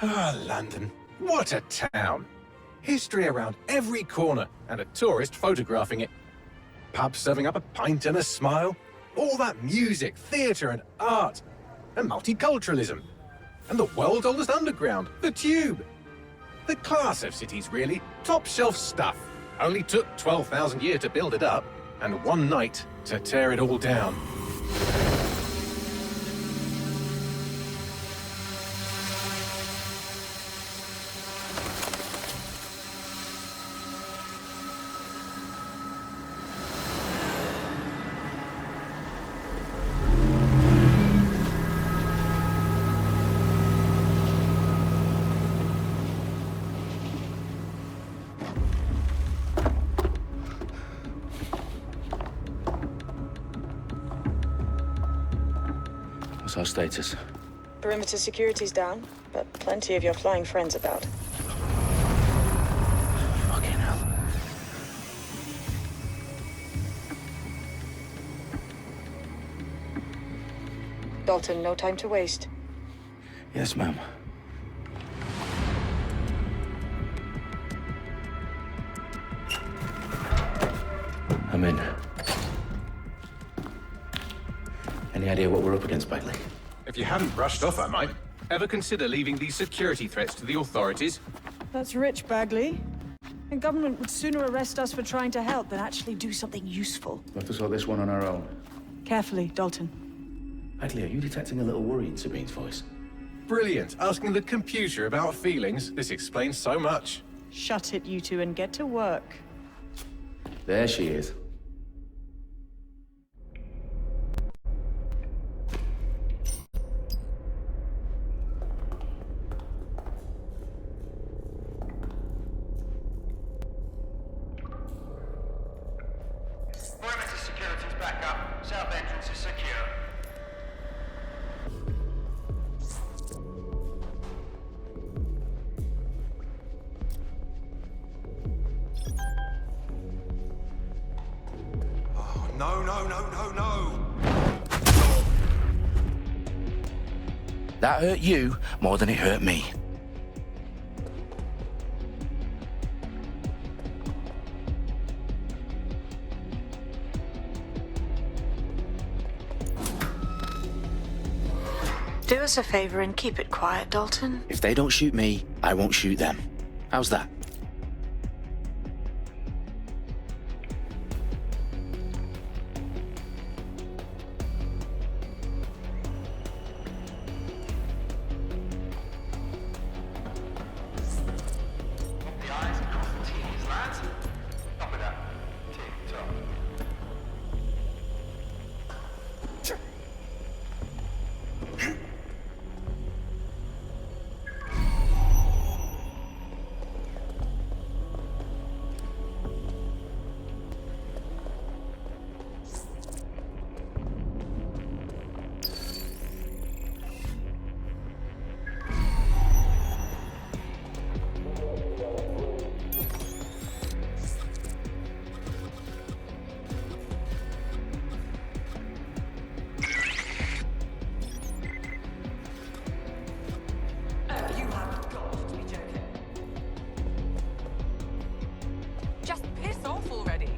Ah, London. What a town. History around every corner, and a tourist photographing it. Pubs serving up a pint and a smile. All that music, theatre and art. And multiculturalism. And the world's oldest underground, the Tube. The class of cities, really. Top shelf stuff. Only took 12,000 years to build it up, and one night to tear it all down. What's our status? Perimeter security's down, but plenty of your flying friends about. Fucking hell. Dalton, no time to waste. Yes, ma'am. I'm in. Any idea what we're up against, Bagley? If you hadn't brushed off, I might. Ever consider leaving these security threats to the authorities? That's rich, Bagley. The government would sooner arrest us for trying to help than actually do something useful. We'll have to sort this one on our own. Carefully, Dalton. Bagley, are you detecting a little worry in Sabine's voice? Brilliant. Asking the computer about feelings. This explains so much. Shut it, you two, and get to work. There she is. Perimeter security's back up. South entrance is secure. Oh, no, no, no, no, no! That hurt you more than it hurt me. Do us a favor and keep it quiet, Dalton. If they don't shoot me, I won't shoot them. How's that? The eyes across the T's, lads. Top of that. Tick tock. Just piss off already.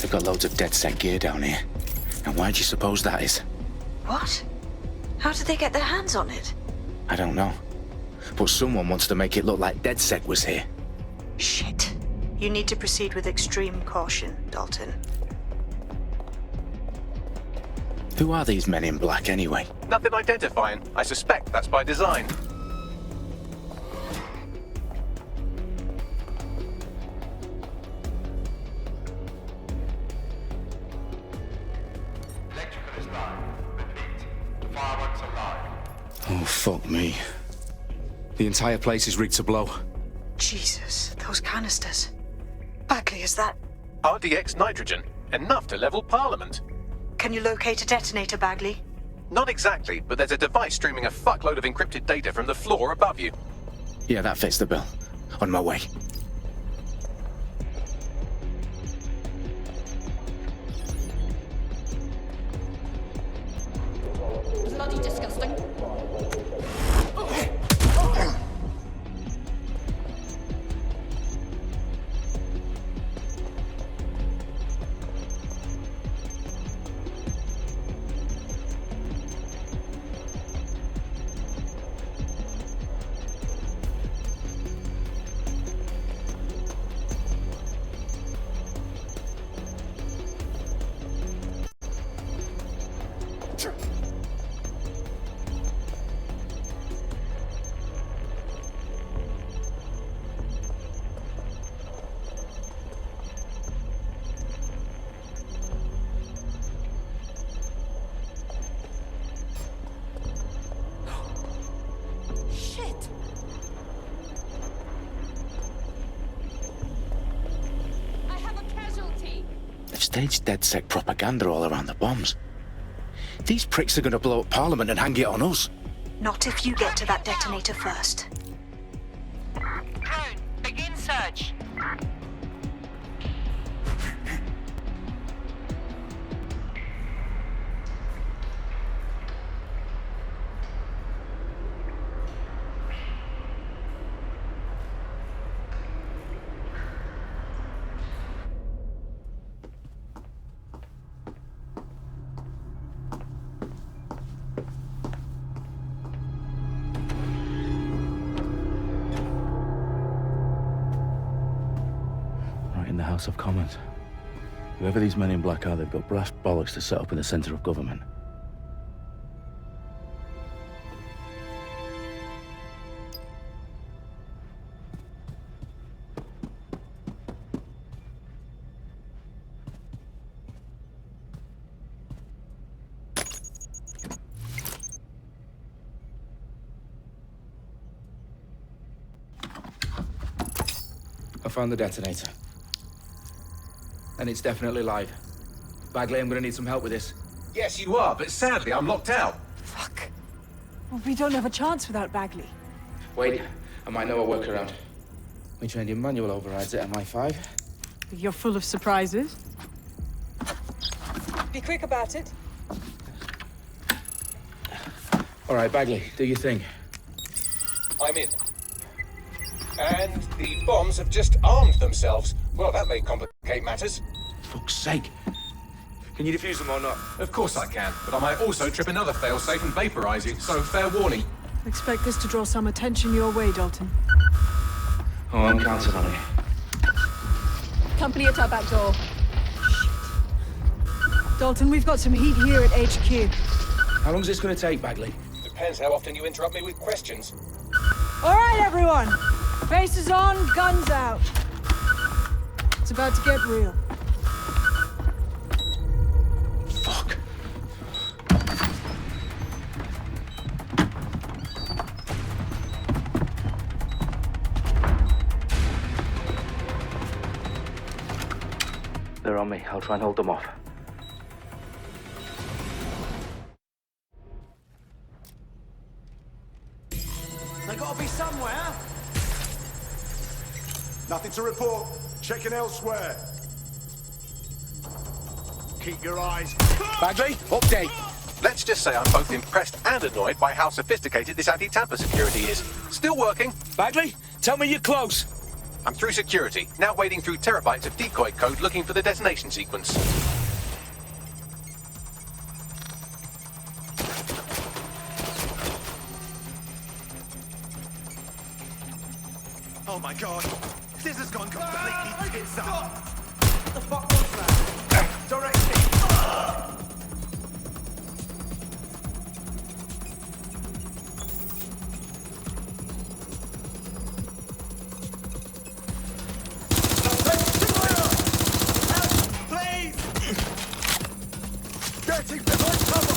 They've got loads of dead set gear down here. And why do you suppose that is? What? How did they get their hands on it? I don't know. But someone wants to make it look like DedSec was here. Shit. You need to proceed with extreme caution, Dalton. Who are these men in black anyway? Nothing identifying. I suspect that's by design. Electrical is live. Repeat. Fireworks are live. Oh, fuck me. The entire place is rigged to blow. Jesus, those canisters. Bagley, is that... RDX nitrogen. Enough to level Parliament. Can you locate a detonator, Bagley? Not exactly, but there's a device streaming a fuckload of encrypted data from the floor above you. Yeah, that fits the bill. On my way. Bloody disgusting. Shit. I have a casualty. They've staged DedSec propaganda all around the bombs. These pricks are going to blow up Parliament and hang it on us. Not if you get to that detonator first. Drone, begin search. Right in the House of Commons. Whoever these men in black are, they've got brass bollocks to set up in the centre of government. I found the detonator. And it's definitely live. Bagley, I'm gonna need some help with this. Yes, you are, but sadly I'm locked out. Fuck. Well, we don't have a chance without Bagley. Wait, I might know a workaround. We trained in manual overrides at MI5. You're full of surprises. Be quick about it. All right, Bagley, do your thing. I'm in. And the bombs have just armed themselves. Well, that may complicate matters. Fuck's sake. Can you defuse them or not? Of course I can, but I might also trip another failsafe and vaporize you, so fair warning. Expect this to draw some attention your way, Dalton. Oh, I'm counting on it. Company at our back door. Dalton, we've got some heat here at HQ. How long's this gonna take, Bagley? Depends how often you interrupt me with questions. All right, everyone. Faces on, guns out. It's about to get real. Fuck. They're on me. I'll try and hold them off. They gotta be somewhere. Nothing to report. Checking elsewhere. Keep your eyes. Bagley, update. Let's just say I'm both impressed and annoyed by how sophisticated this anti-tamper security is. Still working. Bagley, tell me you're close. I'm through security, now wading through terabytes of decoy code looking for the detonation sequence. Oh my god. This has gone completely tits up. What the fuck was that? Directing. Please! Getting behind cover!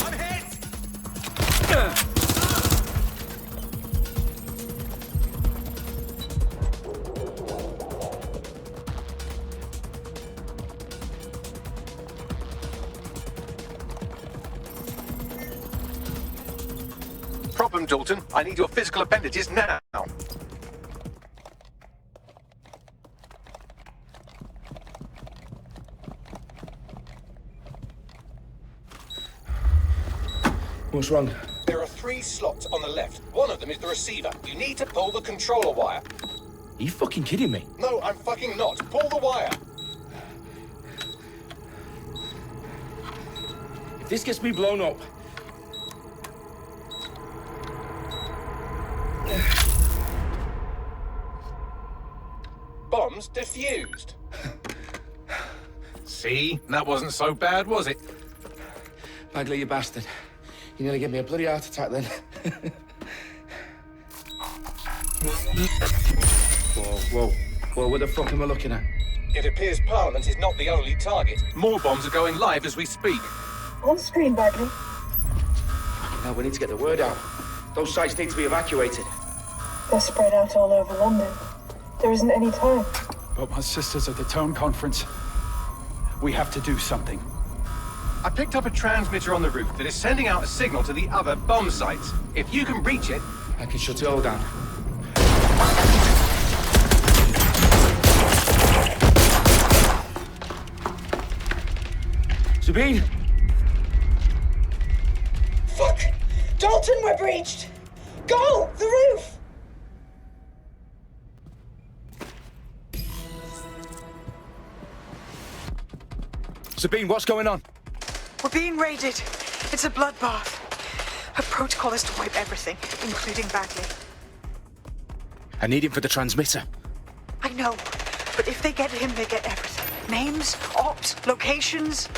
I'm hit! Problem, Dalton. I need your physical appendages now. What's wrong? There are 3 slots on the left. One of them is the receiver. You need to pull the controller wire. Are you fucking kidding me? No, I'm fucking not. Pull the wire. If this gets me blown up... Bombs defused. See? That wasn't so bad, was it? Bagley, you bastard. You nearly gave me a bloody heart attack then. Whoa, what the fuck am I looking at? It appears Parliament is not the only target. More bombs are going live as we speak. On screen, Bagley. Now we need to get the word out. Those sites need to be evacuated. They're spread out all over London. There isn't any time. But my sister's at the Tone Conference. We have to do something. I picked up a transmitter on the roof that is sending out a signal to the other bomb sites. If you can reach it... I can shut it all down. Sabine! Fuck! Dalton, we're breached! Go! The roof! Sabine, what's going on? We're being raided. It's a bloodbath. Her protocol is to wipe everything, including Bagley. I need him for the transmitter. I know, but if they get him, they get everything. Names, ops, locations.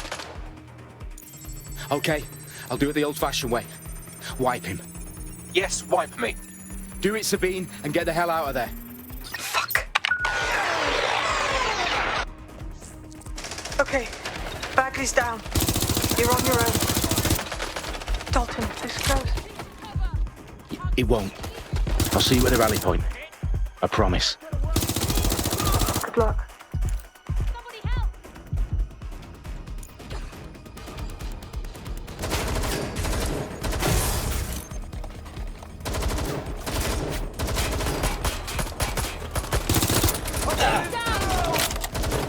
Okay, I'll do it the old-fashioned way. Wipe him. Yes, wipe me. Do it, Sabine, and get the hell out of there. Fuck. Okay, Bagley's down. You're on your own. Dalton, this close. It won't. I'll see you at the rally point. I promise. Good luck. Somebody help!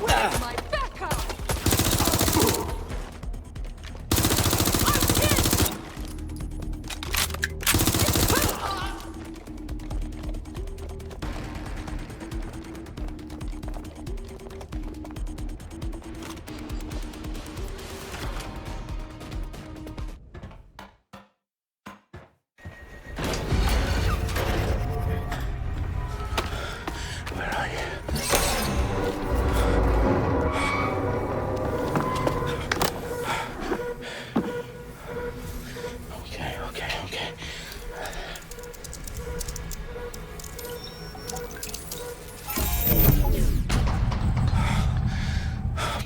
Where's my backup? Where are you? Okay.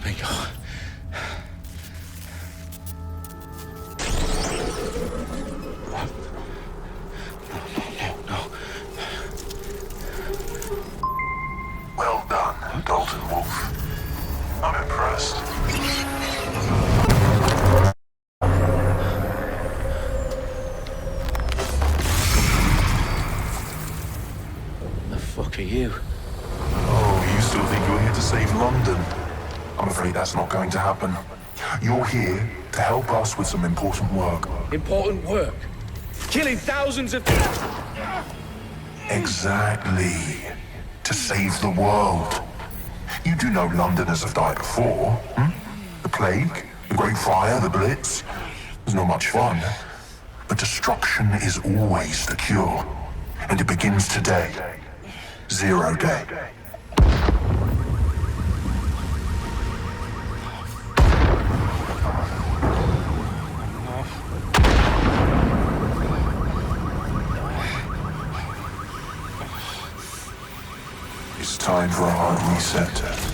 Bingo. No. Well done, Dalton Wolf. I'm impressed. The fuck are you? Oh, you still think you're here to save London? I'm afraid that's not going to happen. You're here to help us with some important work. Important work. Killing thousands of... Exactly. To save the world. You do know Londoners have died before, hmm? The Plague, the Great Fire, the Blitz. It was not much fun. But destruction is always the cure. And it begins today. Zero Day. It's time for a hard reset.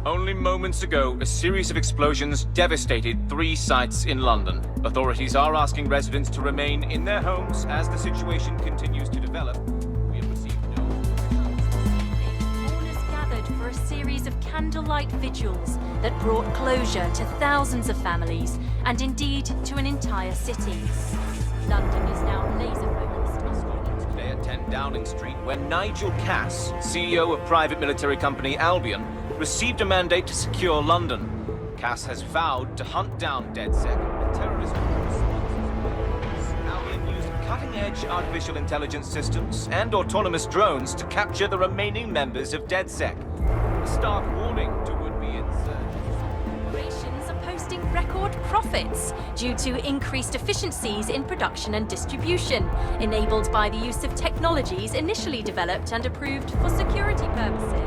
Only moments ago, a series of explosions devastated 3 sites in London. Authorities are asking residents to remain in their homes as the situation continues to develop. We have received no... Mourners gathered for a series of candlelight vigils that brought closure to thousands of families, and indeed to an entire city. London is now laser-focused on streaming. Today at 10 Downing Street, where Nigel Cass, CEO of private military company Albion, received a mandate to secure London. Cass has vowed to hunt down DedSec, a terrorist group. Albion used cutting-edge artificial intelligence systems and autonomous drones to capture the remaining members of DedSec. A stark warning to would-be insurgents. Corporations are posting record profits due to increased efficiencies in production and distribution, enabled by the use of technologies initially developed and approved for security purposes.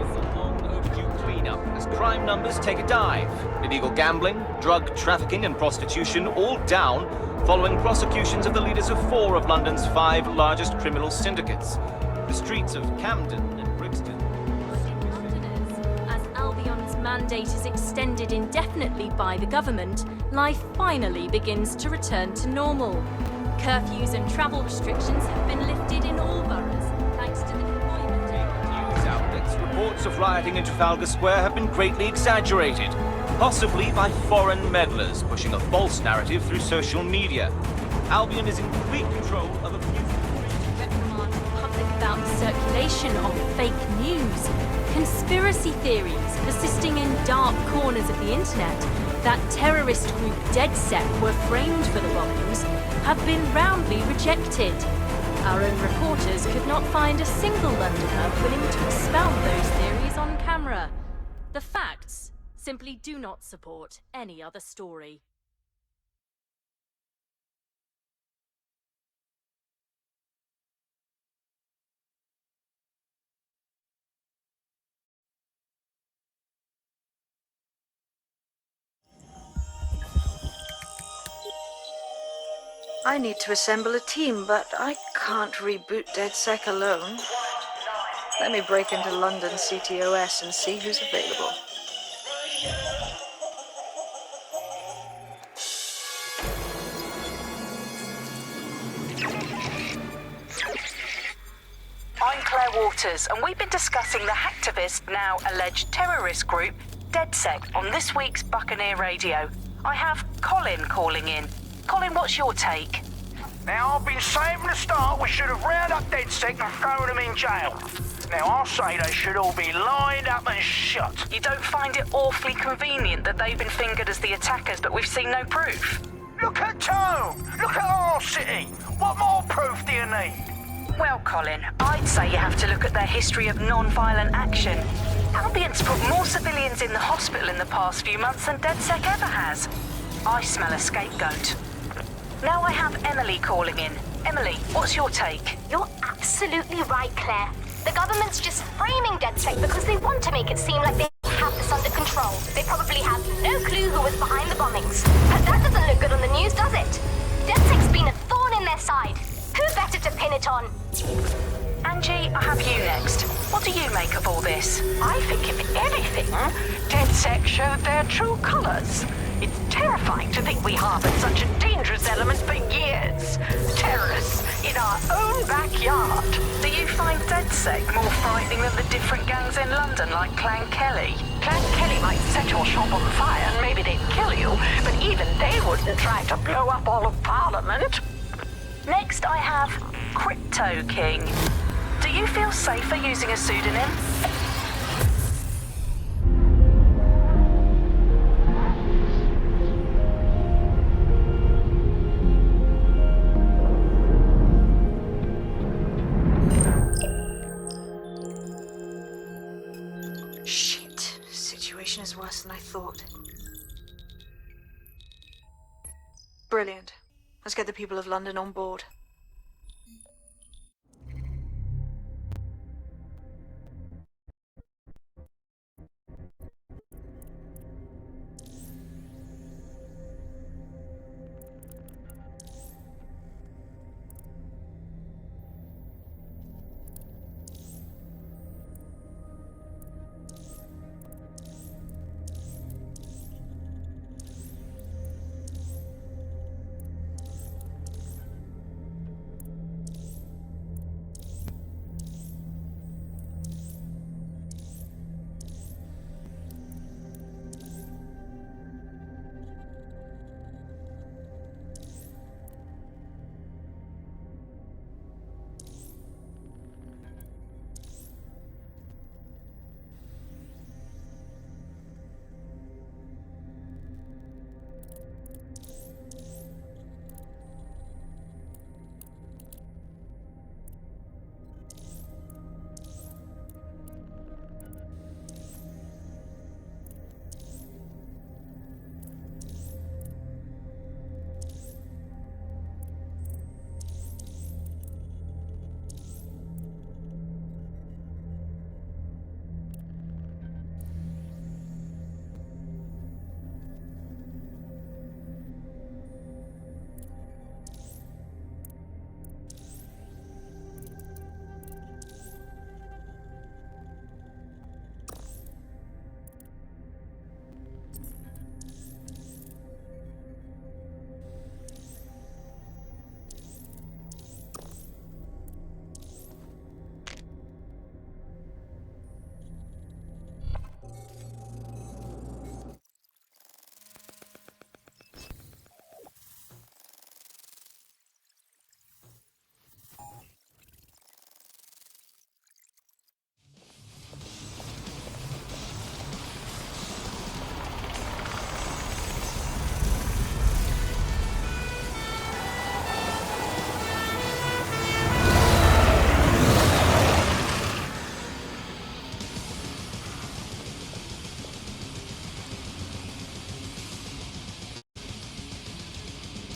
As crime numbers take a dive. Illegal gambling, drug trafficking and prostitution all down following prosecutions of the leaders of 4 of London's 5 largest criminal syndicates. The streets of Camden and Brixton. As Albion's mandate is extended indefinitely by the government, life finally begins to return to normal. Curfews and travel restrictions have been lifted in all boroughs, thanks to the deployment of News outlets, reports of rioting in Trafalgar Square have been greatly exaggerated, possibly by foreign meddlers pushing a false narrative through social media. Albion is in complete control of a few... reprimand the public about the circulation of fake news. Conspiracy theories persisting in dark corners of the internet that terrorist group DedSec were framed for the bombings have been roundly rejected. Our own reporters could not find a single Londoner willing to expound those theories on camera. The facts simply do not support any other story. I need to assemble a team, but I can't reboot DedSec alone. Let me break into London CTOS and see who's available. I'm Claire Waters, and we've been discussing the hacktivist, now alleged terrorist group, DedSec, on this week's Buccaneer Radio. I have Colin calling in. Colin, what's your take? Now, I've been saying from the start we should have rounded up DedSec and thrown them in jail. Now, I'll say they should all be lined up and shot. You don't find it awfully convenient that they've been fingered as the attackers, but we've seen no proof? Look at Tone! Look at our city! What more proof do you need? Well, Colin, I'd say you have to look at their history of non-violent action. Albion's put more civilians in the hospital in the past few months than DedSec ever has. I smell a scapegoat. Now I have Emily calling in. Emily, what's your take? You're absolutely right, Claire. The government's just framing DedSec because they want to make it seem like they have this under control. They probably have no clue who was behind the bombings. But that doesn't look good on the news, does it? DedSec's been a thorn in their side. Who better to pin it on? Angie, I have you next. What do you make of all this? I think, if anything, DedSec showed their true colors. It's terrifying to think we harbored such a dangerous element for years. Terrorists in our own backyard. Do you find DedSec more frightening than the different gangs in London, like Clan Kelly? Clan Kelly might set your shop on fire and maybe they'd kill you, but even they wouldn't try to blow up all of Parliament. Next, I have Crypto King. Do you feel safer using a pseudonym? thought. Brilliant. Let's get the people of London on board.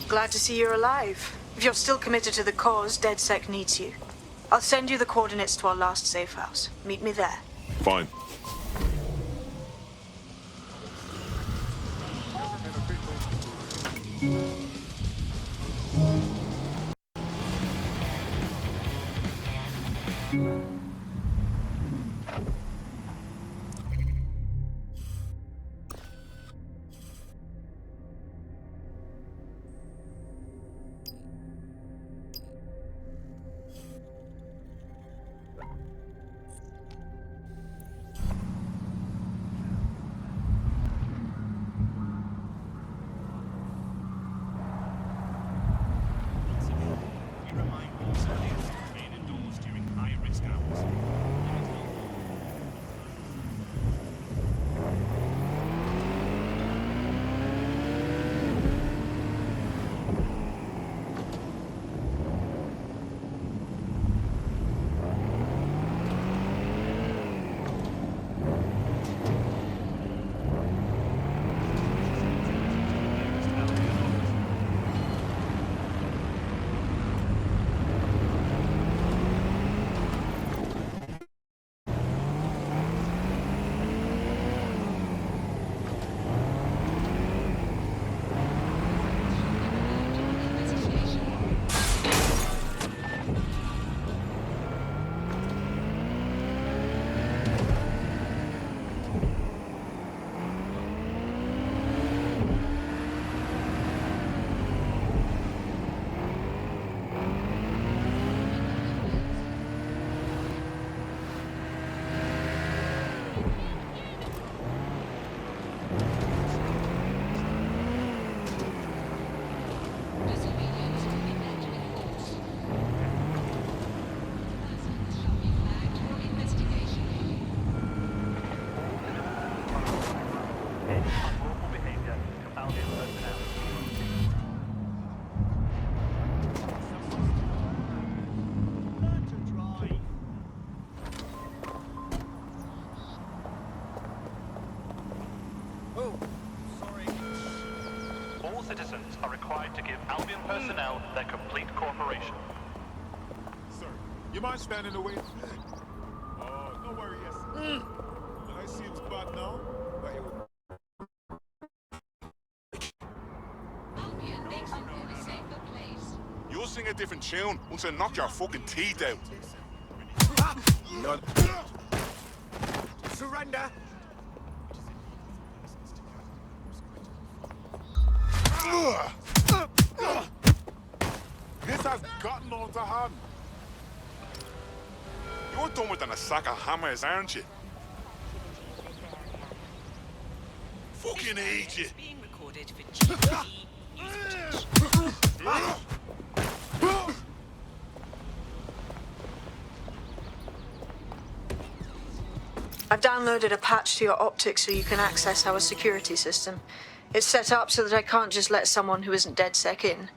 Glad to see you're alive. If you're still committed to the cause, DedSec needs you. I'll send you the coordinates to our last safe house. Meet me there. Fine. are required to give Albion personnel their complete cooperation. Sir, you mind standing away? Oh, no worry, yes. I see it's bad now. But it will... You'll sing a different tune once I knock your fucking teeth out. None. Surrender! This has gotten out of hand. You're dumber than a sack of hammers, aren't you? Fucking idiot! Being recorded for GP news footage. I've downloaded a patch to your optics so you can access our security system. It's set up so that I can't just let someone who isn't DedSec in.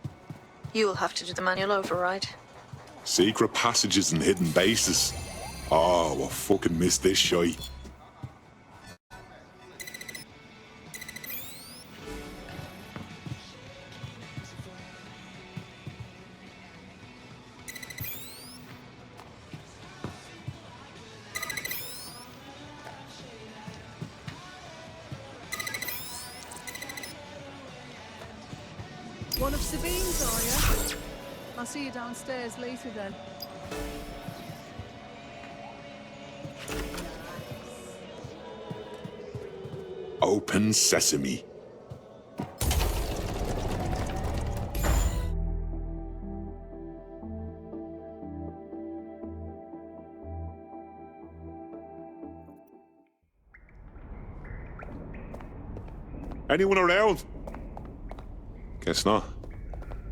You will have to do the manual override. Secret passages and hidden bases. Oh, I fucking missed this shite. One of Sabine's, are you? I'll see you downstairs later then. Open sesame. Anyone around? Guess not.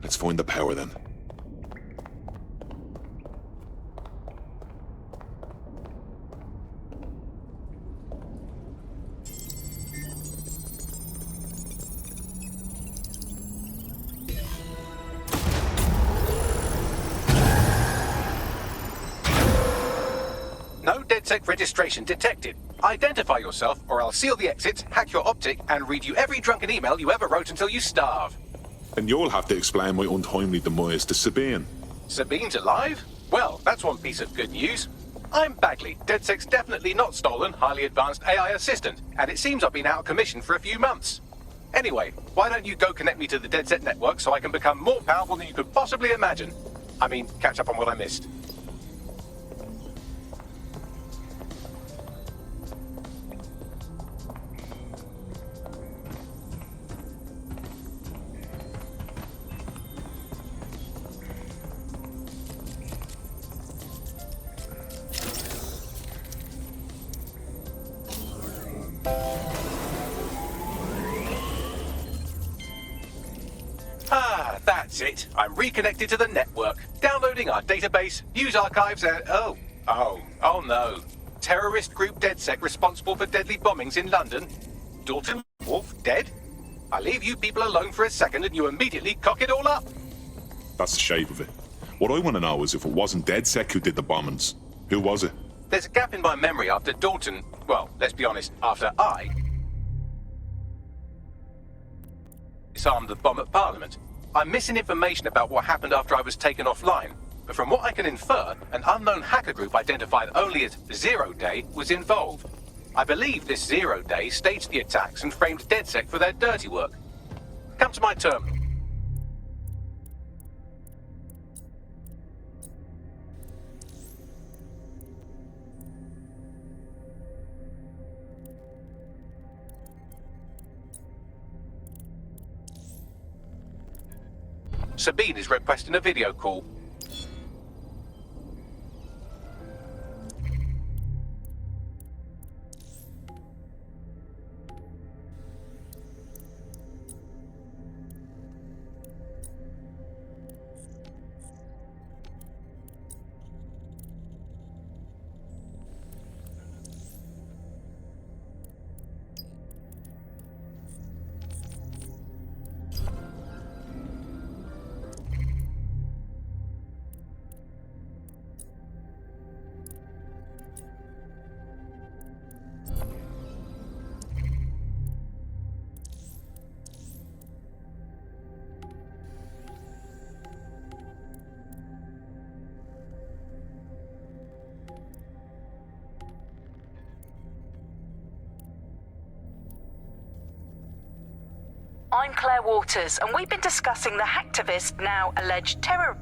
Let's find the power then. No DedSec registration detected. Identify yourself, or I'll seal the exits, hack your optic, and read you every drunken email you ever wrote until you starve. And you'll have to explain my untimely demise to Sabine. Sabine's alive? Well, that's one piece of good news. I'm Bagley, DedSec's definitely not stolen, highly advanced AI assistant, and it seems I've been out of commission for a few months. Anyway, why don't you go connect me to the DedSec network so I can become more powerful than you could possibly imagine? I mean, catch up on what I missed. That's it. I'm reconnected to the network, downloading our database, news archives, and oh no. Terrorist group DedSec responsible for deadly bombings in London. Dalton Wolf dead? I leave you people alone for a second and you immediately cock it all up. That's the shape of it. What I want to know is if it wasn't DedSec who did the bombings, who was it? There's a gap in my memory after Dalton, well, let's be honest, after I disarmed the bomb at Parliament. I'm missing information about what happened after I was taken offline, but from what I can infer, an unknown hacker group identified only as Zero Day was involved. I believe this Zero Day staged the attacks and framed DedSec for their dirty work. Come to my terminal. Sabine is requesting a video call. I'm Claire Waters, and we've been discussing the hacktivist, now alleged terror...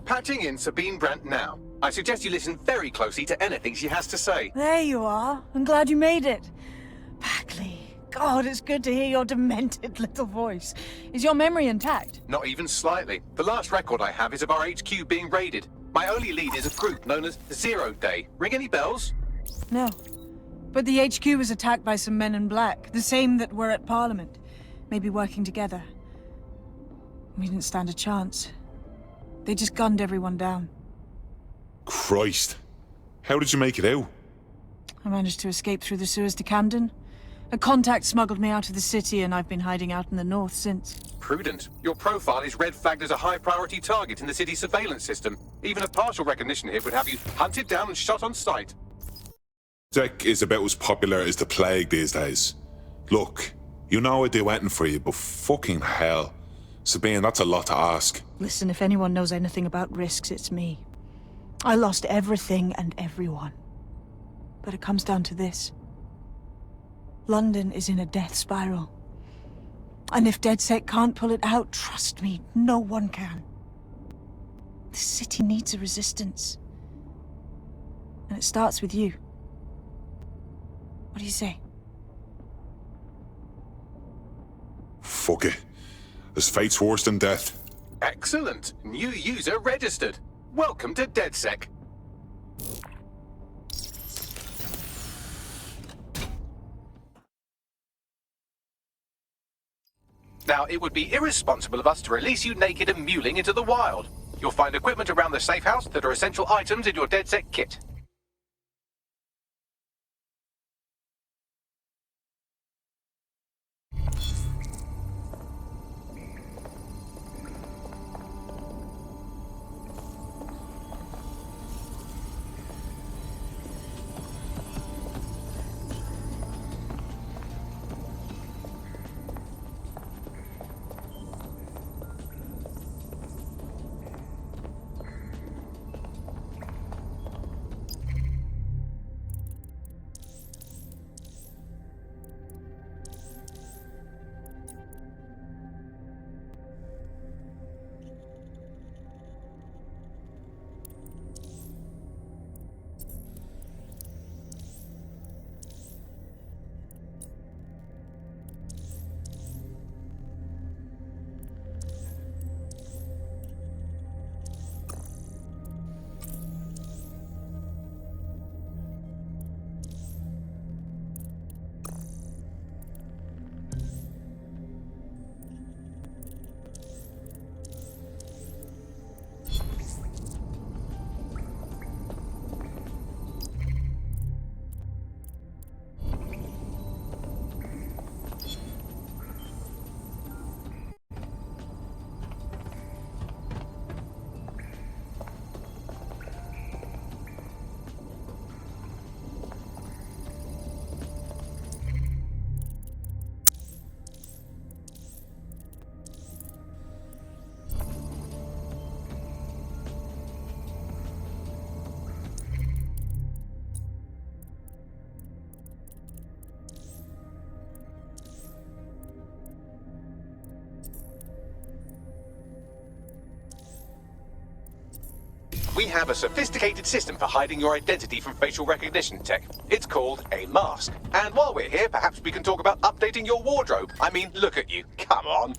Patching in Sabine Brandt now. I suggest you listen very closely to anything she has to say. There you are. I'm glad you made it. Bagley. God, it's good to hear your demented little voice. Is your memory intact? Not even slightly. The last record I have is of our HQ being raided. My only lead is a group known as Zero Day. Ring any bells? No. But the HQ was attacked by some men in black, the same that were at Parliament. Maybe working together. We didn't stand a chance. They just gunned everyone down. Christ. How did you make it out? I managed to escape through the sewers to Camden. A contact smuggled me out of the city, and I've been hiding out in the north since. Prudent. Your profile is red flagged as a high-priority target in the city's surveillance system. Even a partial recognition hit would have you hunted down and shot on sight. Tech is about as popular as the plague these days. Look, you know I do anything for you, but fucking hell. Sabine, that's a lot to ask. Listen, if anyone knows anything about risks, it's me. I lost everything and everyone. But it comes down to this. London is in a death spiral. And if DedSec can't pull it out, trust me, no one can. The city needs a resistance. And it starts with you. What do you say? Fuck it. This fate's worse than death. Excellent. New user registered. Welcome to DedSec. Now, it would be irresponsible of us to release you naked and mewling into the wild. You'll find equipment around the safe house that are essential items in your DedSec kit. We have a sophisticated system for hiding your identity from facial recognition tech. It's called a mask. And while we're here, perhaps we can talk about updating your wardrobe. I mean, look at you. Come on.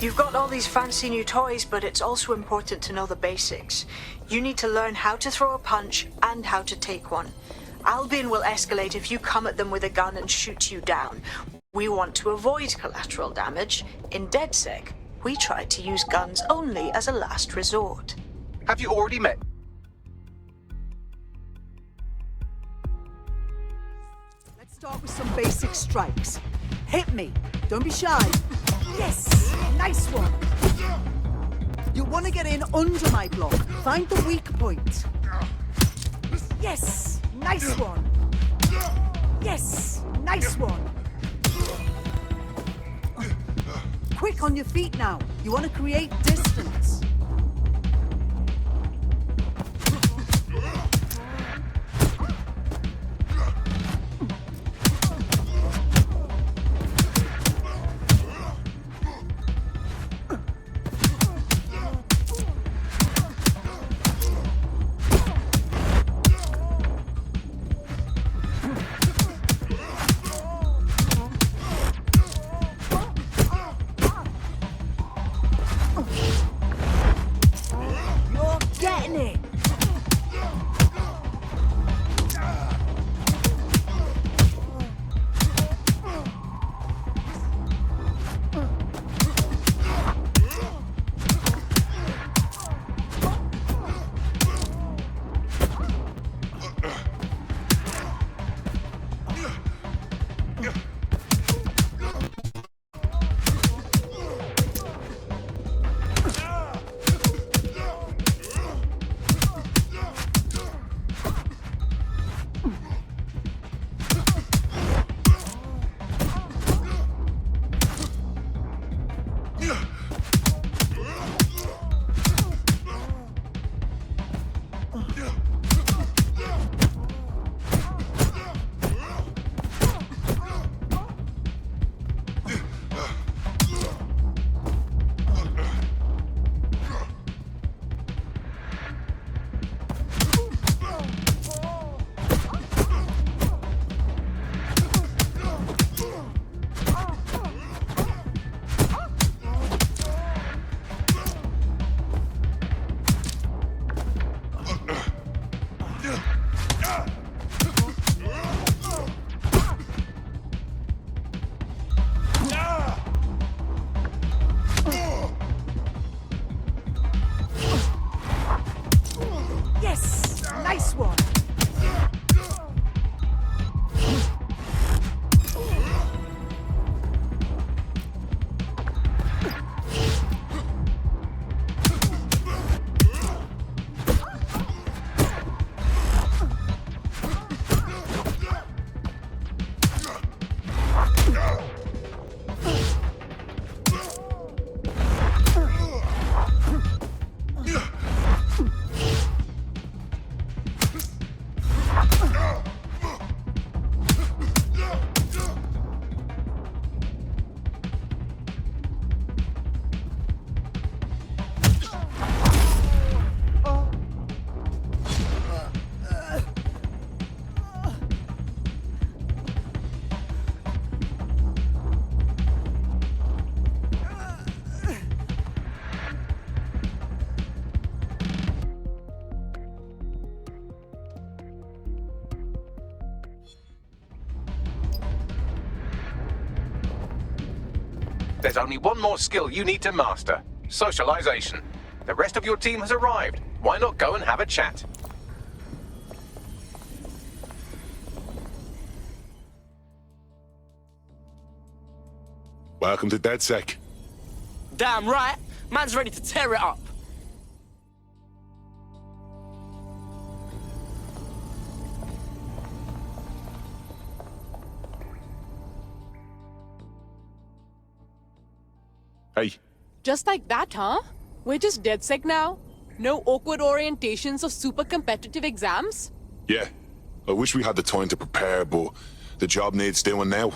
You've got all these fancy new toys, but it's also important to know the basics. You need to learn how to throw a punch and how to take one. Albion will escalate if you come at them with a gun and shoot you down. We want to avoid collateral damage. In DedSec, we try to use guns only as a last resort. Have you already met? Let's start with some basic strikes. Hit me. Don't be shy. Yes! Nice one! You want to get in under my block. Find the weak point. Yes! Nice one! Yes! Nice one! Quick on your feet now. You want to create distance. Yes! Nice one! There's only one more skill you need to master. Socialization. The rest of your team has arrived. Why not go and have a chat? Welcome to DedSec. Damn right. Man's ready to tear it up. Hey. Just like that, huh? We're just DedSec now? No awkward orientations or super competitive exams? Yeah. I wish we had the time to prepare, but the job needs doing now.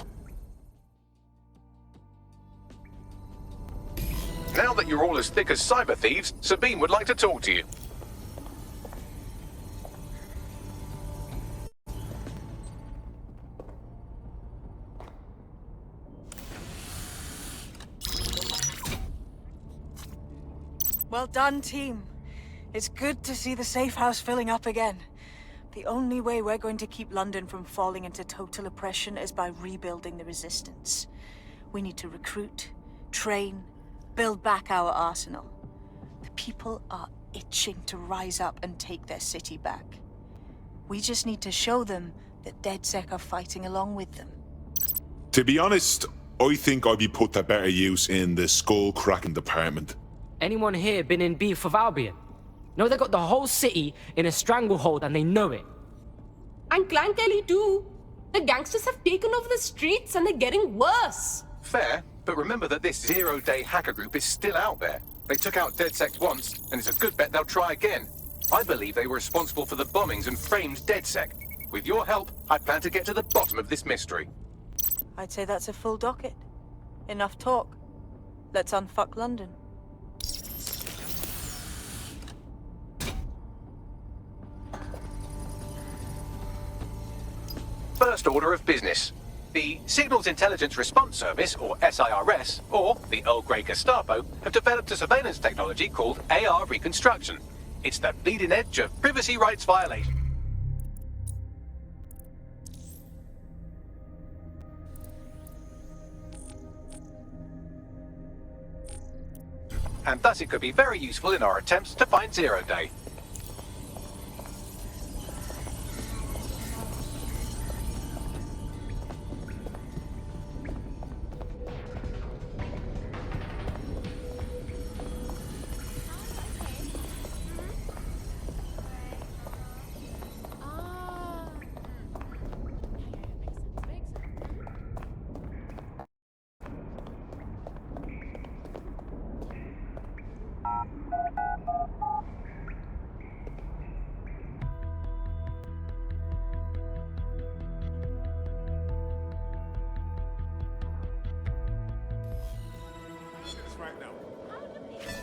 Now that you're all as thick as cyber thieves, Sabine would like to talk to you. Well done, team. It's good to see the safe house filling up again. The only way we're going to keep London from falling into total oppression is by rebuilding the resistance. We need to recruit, train, build back our arsenal. The people are itching to rise up and take their city back. We just need to show them that DedSec are fighting along with them. To be honest, I think I'd be put to better use in the skull-cracking department. Anyone here been in beef with Albion? No, they got the whole city in a stranglehold and they know it. And Clan Kelly too. The gangsters have taken over the streets and they're getting worse. Fair, but remember that this zero-day hacker group is still out there. They took out DedSec once, and it's a good bet they'll try again. I believe they were responsible for the bombings and framed DedSec. With your help, I plan to get to the bottom of this mystery. I'd say that's a full docket. Enough talk. Let's unfuck London. First order of business. The Signals Intelligence Response Service, or SIRS, or the Earl Grey Gestapo, have developed a surveillance technology called AR Reconstruction. It's the bleeding edge of privacy rights violation. And thus it could be very useful in our attempts to find Zero Day.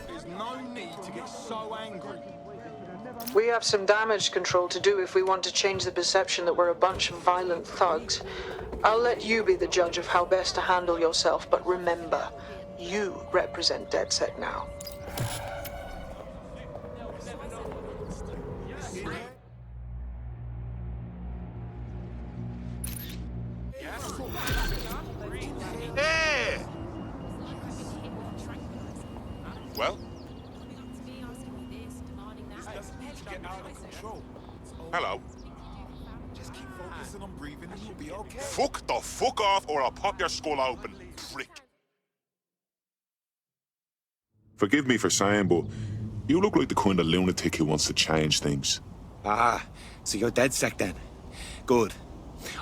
There's no need to get so angry. We have some damage control to do if we want to change the perception that we're a bunch of violent thugs. I'll let you be the judge of how best to handle yourself, but remember, you represent DedSec now. Hey! Well? Hello. Just keep focusing on breathing and you'll be okay. Fuck the fuck off or I'll pop your skull open, prick. Forgive me for saying, but you look like the kind of lunatic who wants to change things. Ah, so you're DedSec then? Good.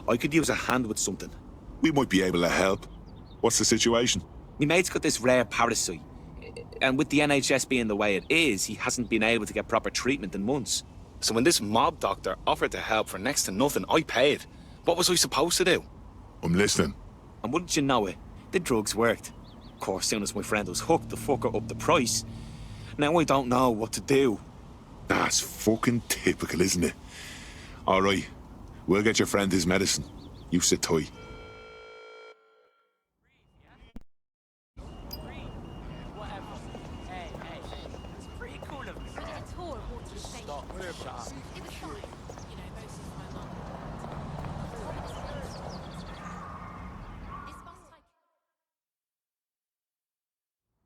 I could use a hand with something. We might be able to help. What's the situation? My mate's got this rare parasite, and with the NHS being the way it is, he hasn't been able to get proper treatment in months. So when this mob doctor offered to help for next to nothing, I paid. What was I supposed to do? I'm listening. And wouldn't you know it, the drugs worked. Of course, soon as my friend was hooked, the fucker upped the price. Now I don't know what to do. That's fucking typical, isn't it? All right, we'll get your friend his medicine. You sit tight.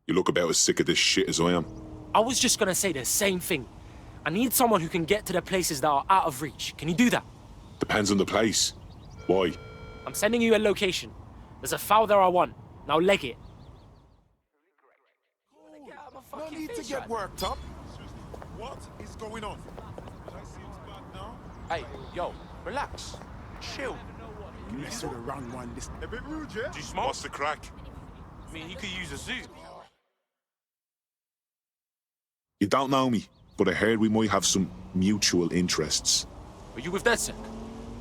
You look about as sick of this shit as I am. I was just gonna say the same thing. I need someone who can get to the places that are out of reach. Can you do that? Depends on the place. Why? I'm sending you a location. There's a foul there I want. Now leg it. No need to get worked up. What is going on? Hey, yo, relax. Chill. You mess with the wrong one. This a bit rude, yeah? Do you smoke? What's the crack? I mean, you could use a suit. You don't know me, but I heard we might have some mutual interests. Are you with DedSec?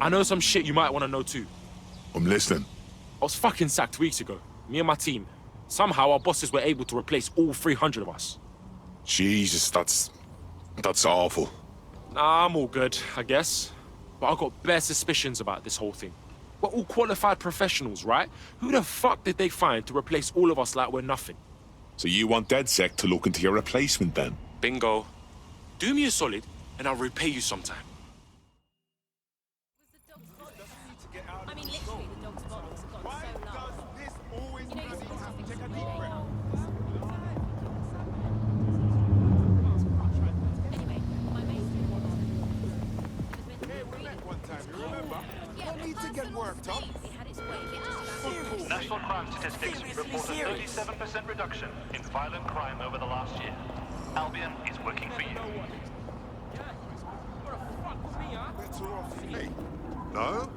I know some shit you might want to know too. I'm listening. I was fucking sacked weeks ago. Me and my team. Somehow our bosses were able to replace all 300 of us. Jesus, that's awful. Nah, I'm all good, I guess. But I've got bare suspicions about this whole thing. We're all qualified professionals, right? Who the fuck did they find to replace all of us like we're nothing? So you want DedSec to look into your replacement then? Bingo. Do me a solid, and I'll repay you sometime. I mean, literally, the dog's bottles have gotten so large. This always take a deep breath. Anyway, my mate's Hey, we met one time, you remember? No need to get worked up. He had his way. National crime statistics report a 37% reduction in violent crime over the last year. Albion is working for you. Better off me. No?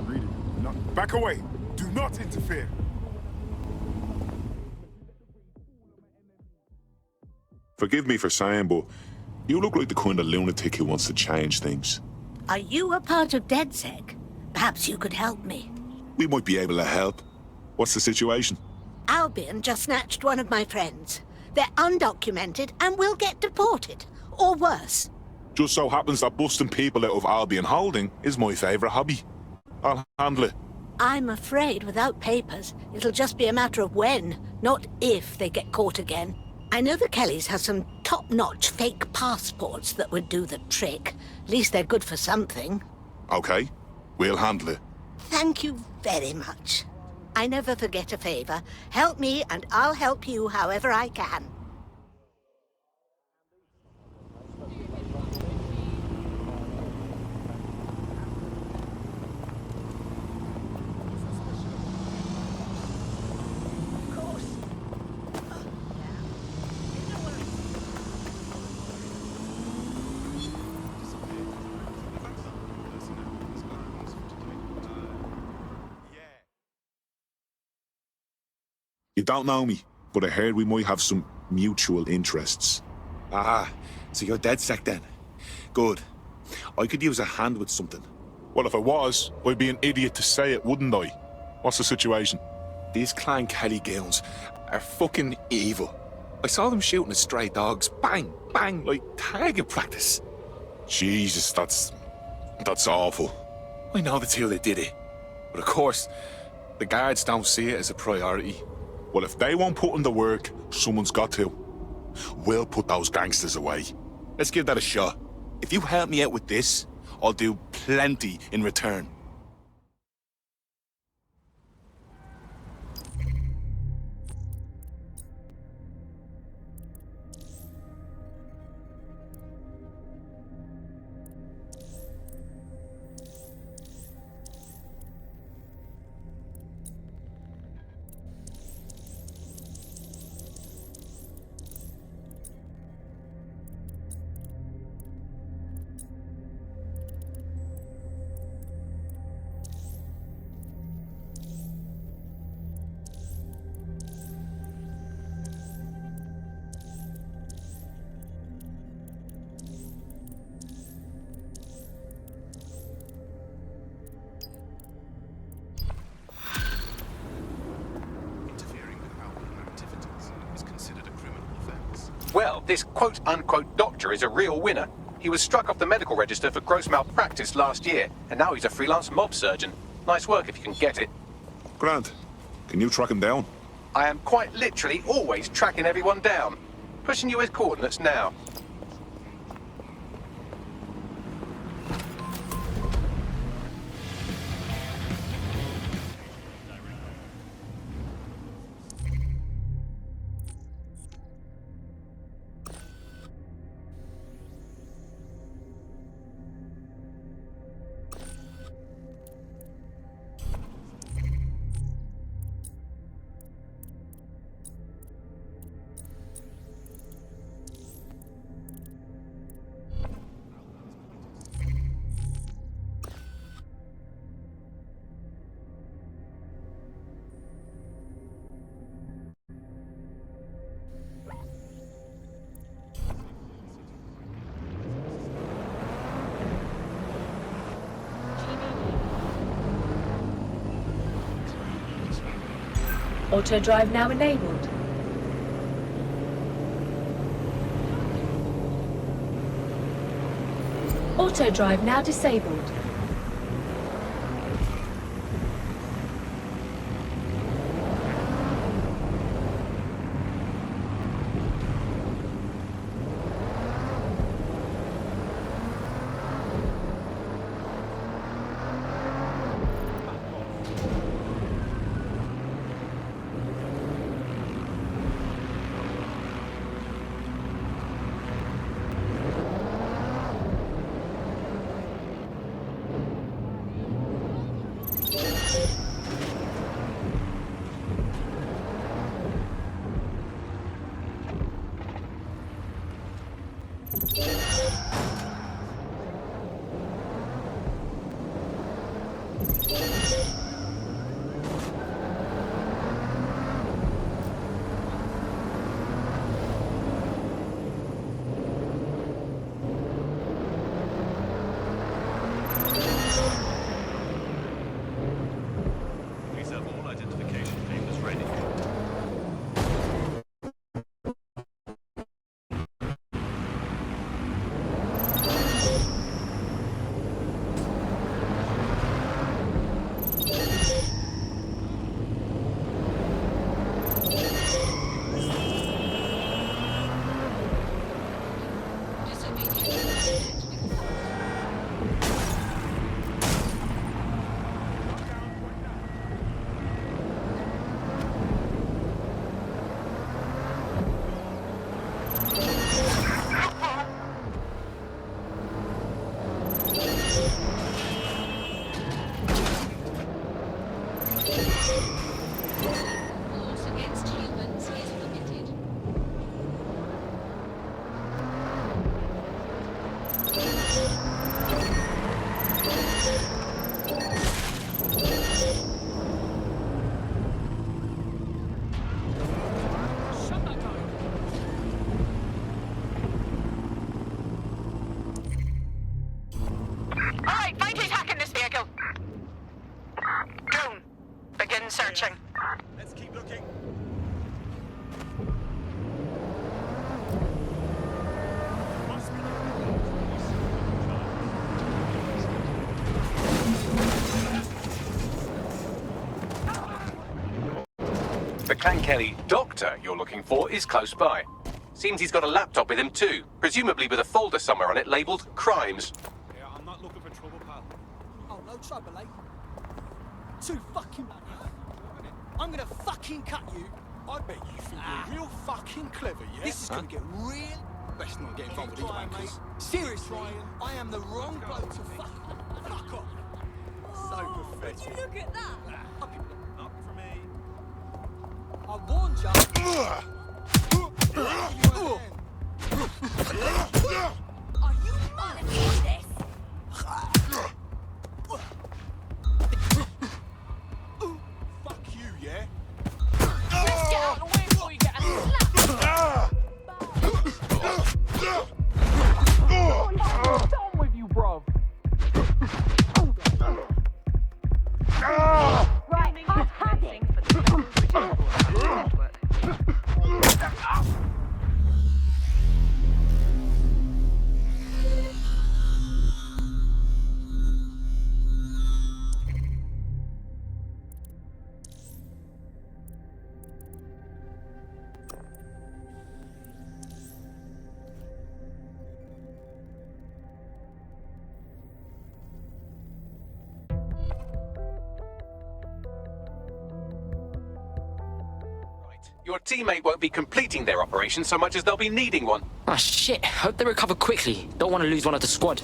Read it. Not back away. Do not interfere. Forgive me for saying, but you look like the kind of lunatic who wants to change things. Are you a part of DedSec? Perhaps you could help me. We might be able to help. What's the situation? Albion just snatched one of my friends. They're undocumented and will get deported. Or worse. Just so happens that busting people out of Albion Holding is my favourite hobby. I'll handle it. I'm afraid without papers, it'll just be a matter of when, not if they get caught again. I know the Kellys have some top-notch fake passports that would do the trick. At least they're good for something. Okay, we'll handle it. Thank you very much. I never forget a favor. Help me and I'll help you however I can. You don't know me, but I heard we might have some mutual interests. Ah, so you're DedSec then? Good. I could use a hand with something. Well, if I was, I'd be an idiot to say it, wouldn't I? What's the situation? These Clan Kelly goons are fucking evil. I saw them shooting at stray dogs. Bang, bang, like target practice. Jesus, that's awful. I know that's how they did it. But of course, the guards don't see it as a priority. Well, if they won't put in the work, someone's got to. We'll put those gangsters away. Let's give that a shot. If you help me out with this, I'll do plenty in return. Well, this quote-unquote doctor is a real winner. He was struck off the medical register for gross malpractice last year, and now he's a freelance mob surgeon. Nice work if you can get it. Grant, can you track him down? I am quite literally always tracking everyone down. Pushing you his coordinates now. Auto drive now enabled. Auto drive now disabled. Please have all identification papers ready. Alright, find who's hacking this vehicle. Goon, begin searching. Let's keep looking. The Clan Kelly doctor you're looking for is close by. Seems he's got a laptop with him too, presumably with a folder somewhere on it labelled Crimes. Yeah, I'm not looking for trouble, pal. Oh, no trouble, eh? Too fucking... I'm gonna fucking cut you. I bet you think you're real fucking clever, yeah? This is gonna get real... Best not get involved with these wankers. Seriously, I am the wrong bloke to fuck off. So pathetic. Would you look at that? Not for me. I warned you. Are you managing this? Fuck you, yeah? Just get out of the way before you get a slap. What's done with you, bro? Right, I've had it. Your teammate won't be completing their operation so much as they'll be needing one. Ah, shit. Hope they recover quickly. Don't want to lose one of the squad.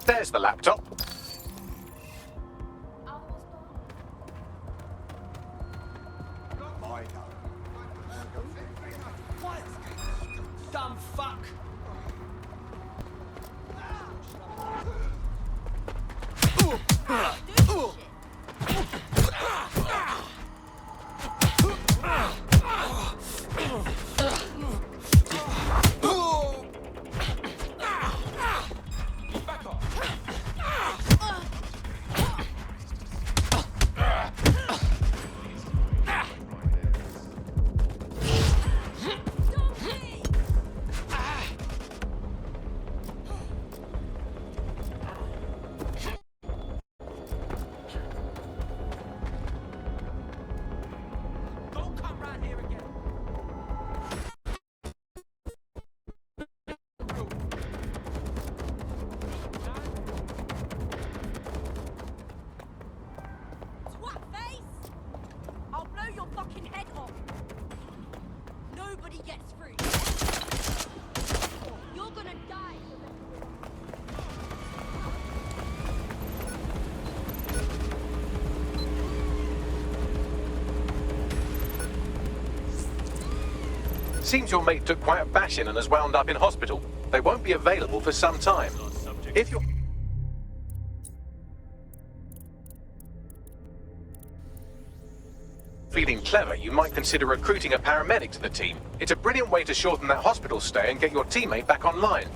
There's the laptop. Dumb fuck. Seems your mate took quite a bashing and has wound up in hospital. They won't be available for some time. If you're... feeling clever, you might consider recruiting a paramedic to the team. It's a brilliant way to shorten that hospital stay and get your teammate back online.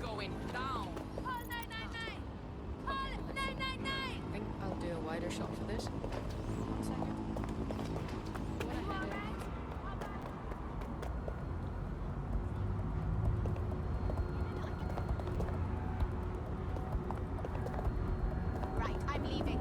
going down. Call 999! Call 999! I think I'll do a wider shot for this. 1 second. Right, I'm leaving.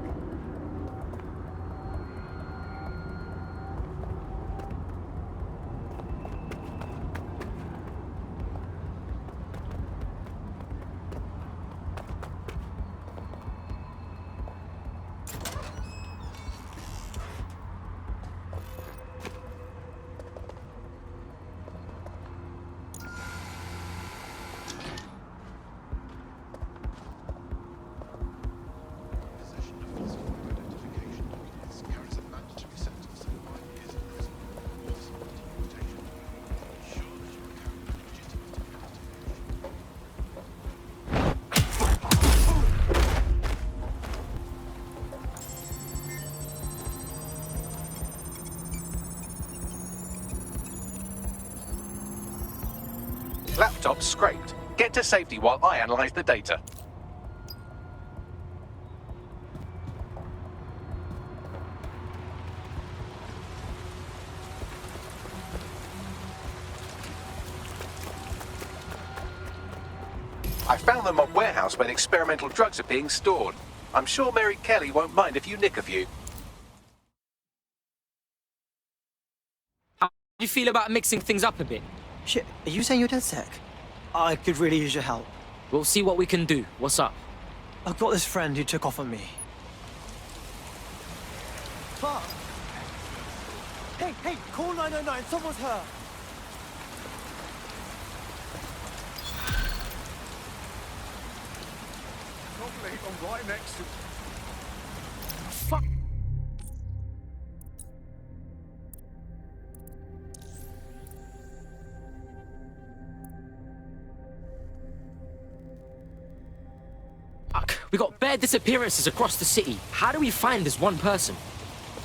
Laptop scraped. Get to safety while I analyze the data. I found them on warehouse where experimental drugs are being stored. I'm sure Mary Kelly won't mind if you nick a few. How do you feel about mixing things up a bit? Shit, are you saying you're DedSec? I could really use your help. We'll see what we can do. What's up? I've got this friend who took off on me. Fuck! Hey, call 999, someone's hurt! Lovely, I'm right next to... Fuck! We got bare disappearances across the city. How do we find this one person?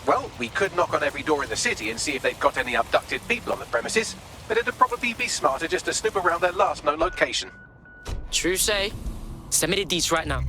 Well, we could knock on every door in the city and see if they've got any abducted people on the premises, but it'd probably be smarter just to snoop around their last known location. True say. Send me the deets right now.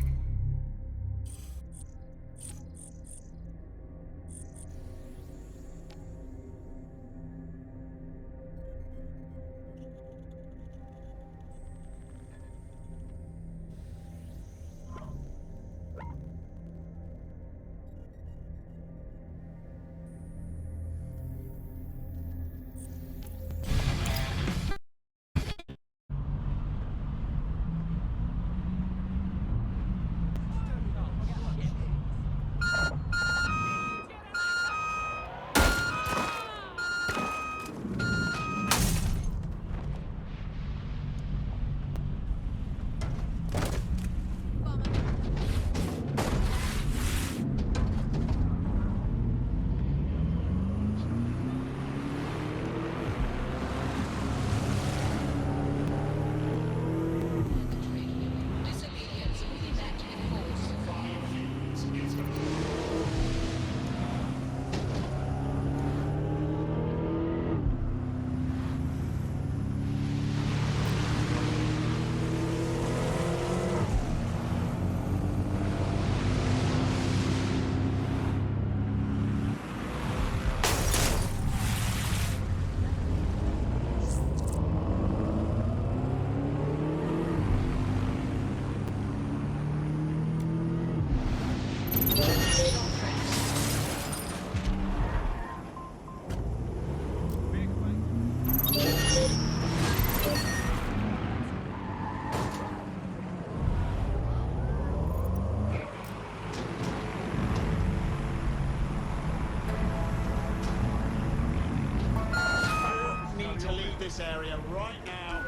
This area right now.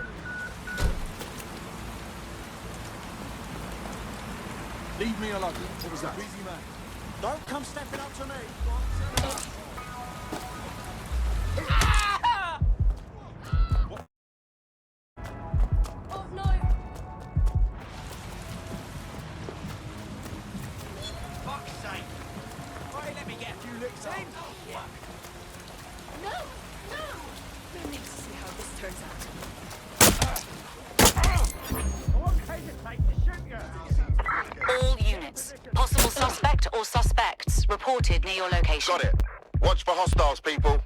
Leave me alone. What was that? Busy man. Don't come stepping up to me. Oh no! Fuck's sake! Right, let me get a few licks in. No! No! We need to see how this turns out. spotted near your location. Got it. Watch for hostiles, people.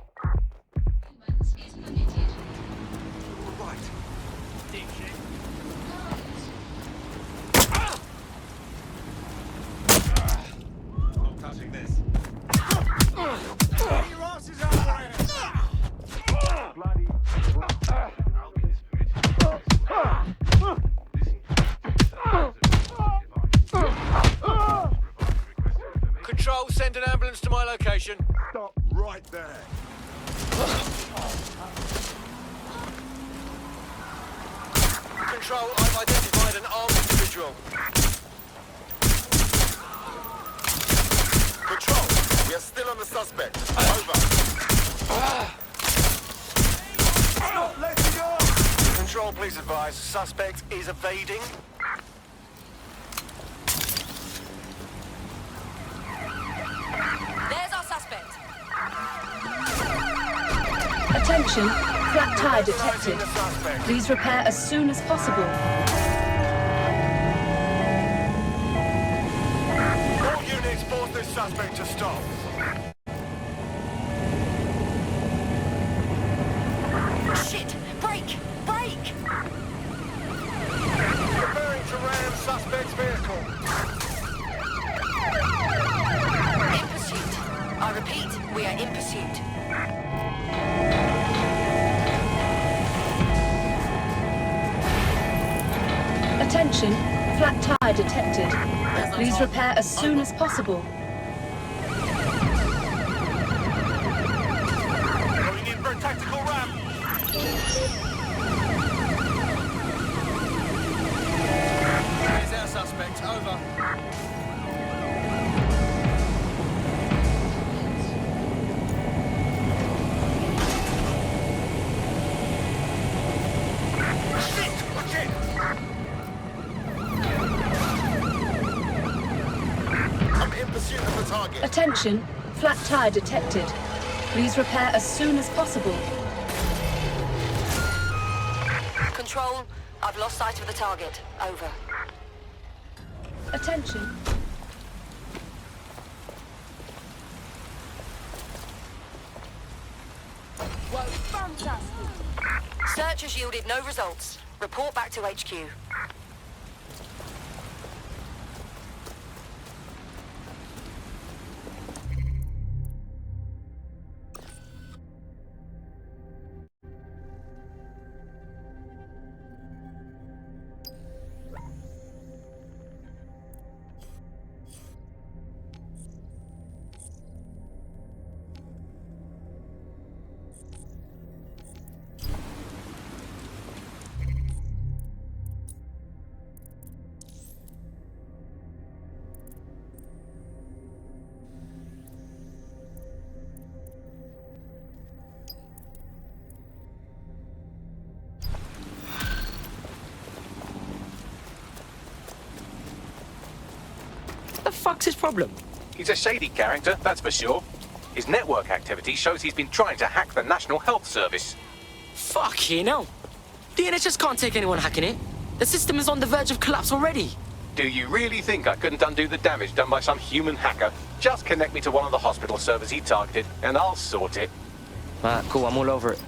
Control, send an ambulance to my location. Stop right there. Control, I've identified an armed individual. Control, we are still on the suspect. Over. Stop letting go! Control, please advise. Suspect is evading. There's our suspect. Attention, flat tire detected. Please repair as soon as possible. All units, force this suspect to stop. Shit! Brake! Brake! Preparing to ram suspect's vehicle. In pursuit. I repeat, we are in pursuit. Attention, flat tire detected. Please repair as soon as possible. Going in for a tactical ram. Here's our suspect. Over. Attention, flat tire detected. Please repair as soon as possible. Control, I've lost sight of the target. Over. Attention. Whoa, fantastic. Search has yielded no results. Report back to HQ. The fuck's his problem? He's a shady character, that's for sure. His network activity shows he's been trying to hack the National Health Service. Fuck you know. The NHS can't take anyone hacking it. The system is on the verge of collapse already. Do you really think I couldn't undo the damage done by some human hacker? Just connect me to one of the hospital servers he targeted, and I'll sort it. Alright, cool, I'm all over it.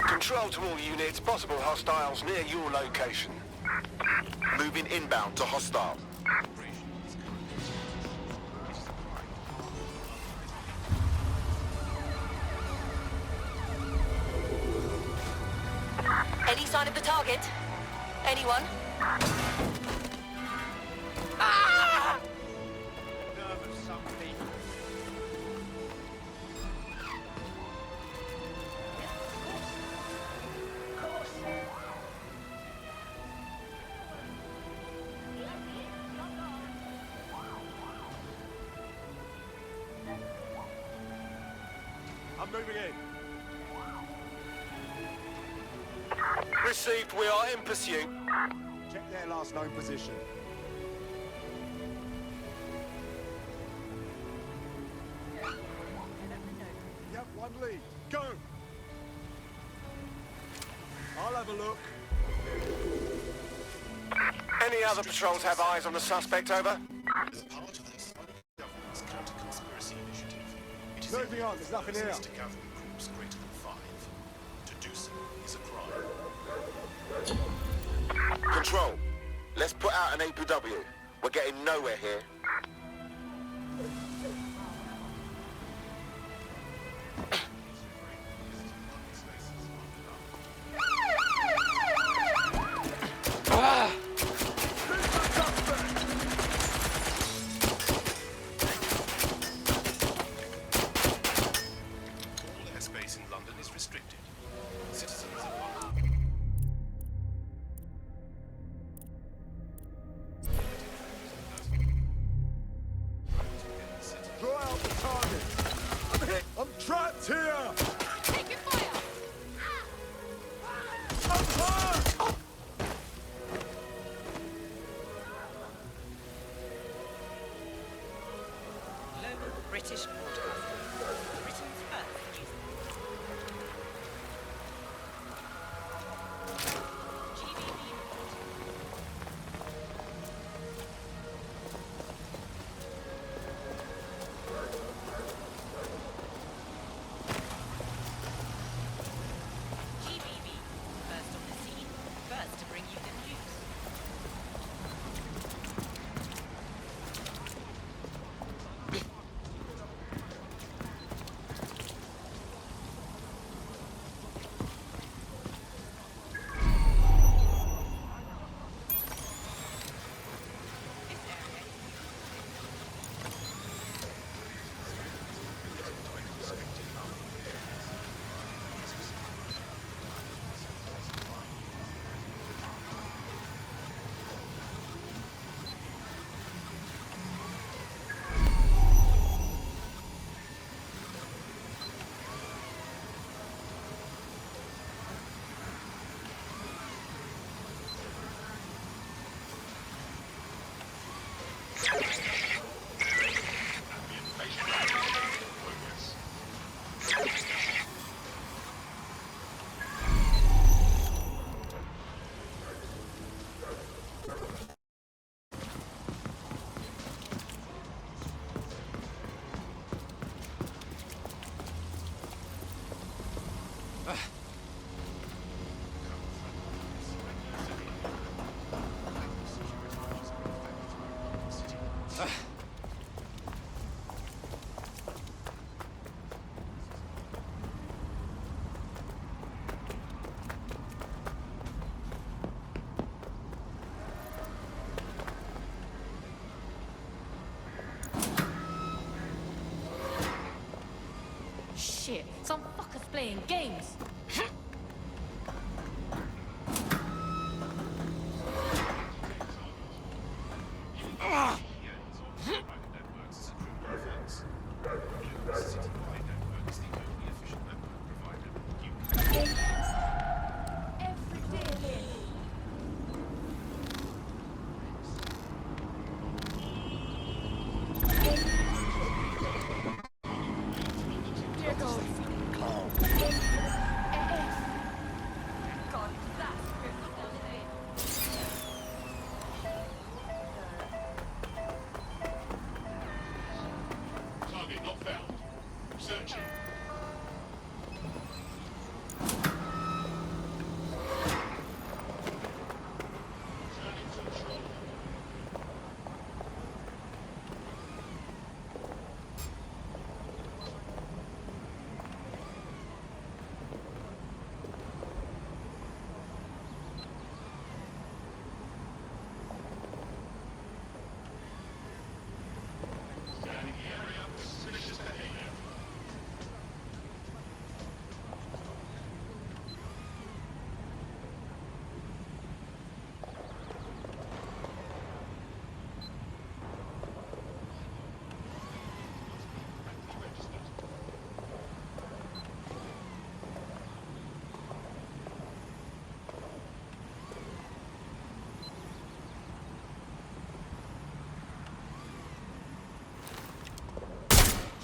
Control to all units, possible hostiles near your location. Moving inbound to hostile. Any sign of the target? Anyone? I'm moving in. Received, we are in pursuit. Check their last known position. Yep, one lead. Go! I'll have a look. Any other patrols have eyes on the suspect, over? As part of this government's counter-conspiracy initiative, it is moving on, there's nothing here. To gather groups greater than 5. To do so is a crime. Control, let's put out an APW. We're getting nowhere here. British Broadcasting. Britain's first news. GBB GBB, first on the scene, first to bring you the news. shit. Some fuckers playing games. Target not found. Searching.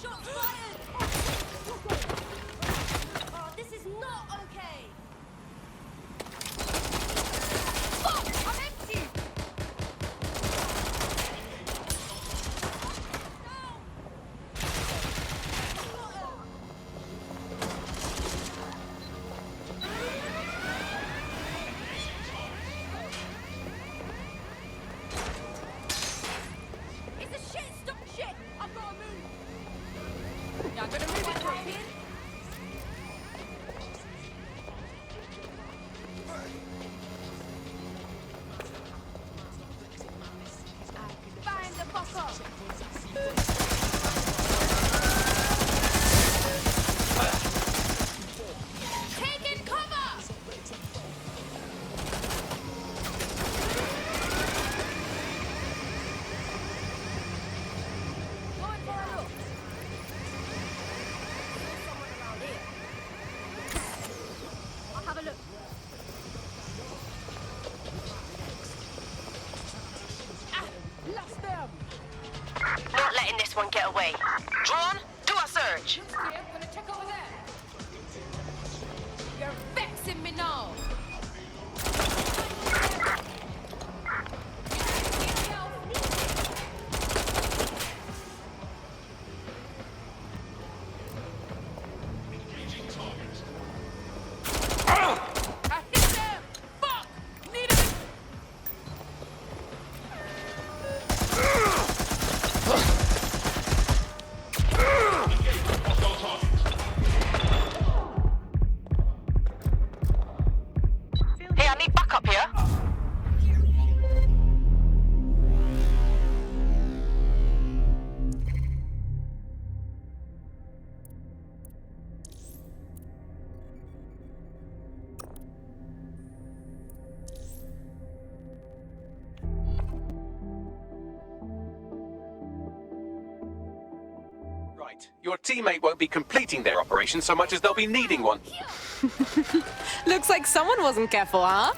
Shots fired! Oh, this is not okay! Fuck! I'm empty! It's a shit! Stop shit! I've got to move! Yeah, I'm gonna move it right here. Find the fuck up! Taking cover! Going for a look. Someone around here. I'll have a look. Ah, lost them. Not letting this one get away. Drawn, do a surge. Yeah, gonna check over there. You're vexing me now. I hit them! Fuck! Need a... Hey, I need backup here. Right. Your teammate won't be completing their operation so much as they'll be needing one. Looks like someone wasn't careful, huh?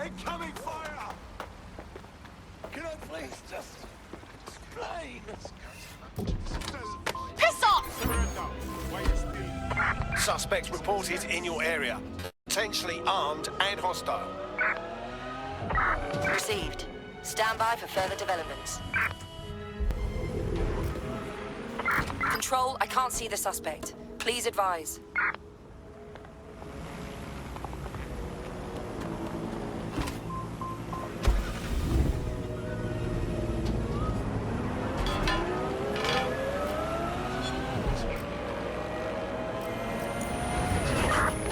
Incoming fire! Can I please just explain? Piss off! Suspects reported in your area. Potentially armed and hostile. Received. Stand by for further developments. Control, I can't see the suspect. Please advise.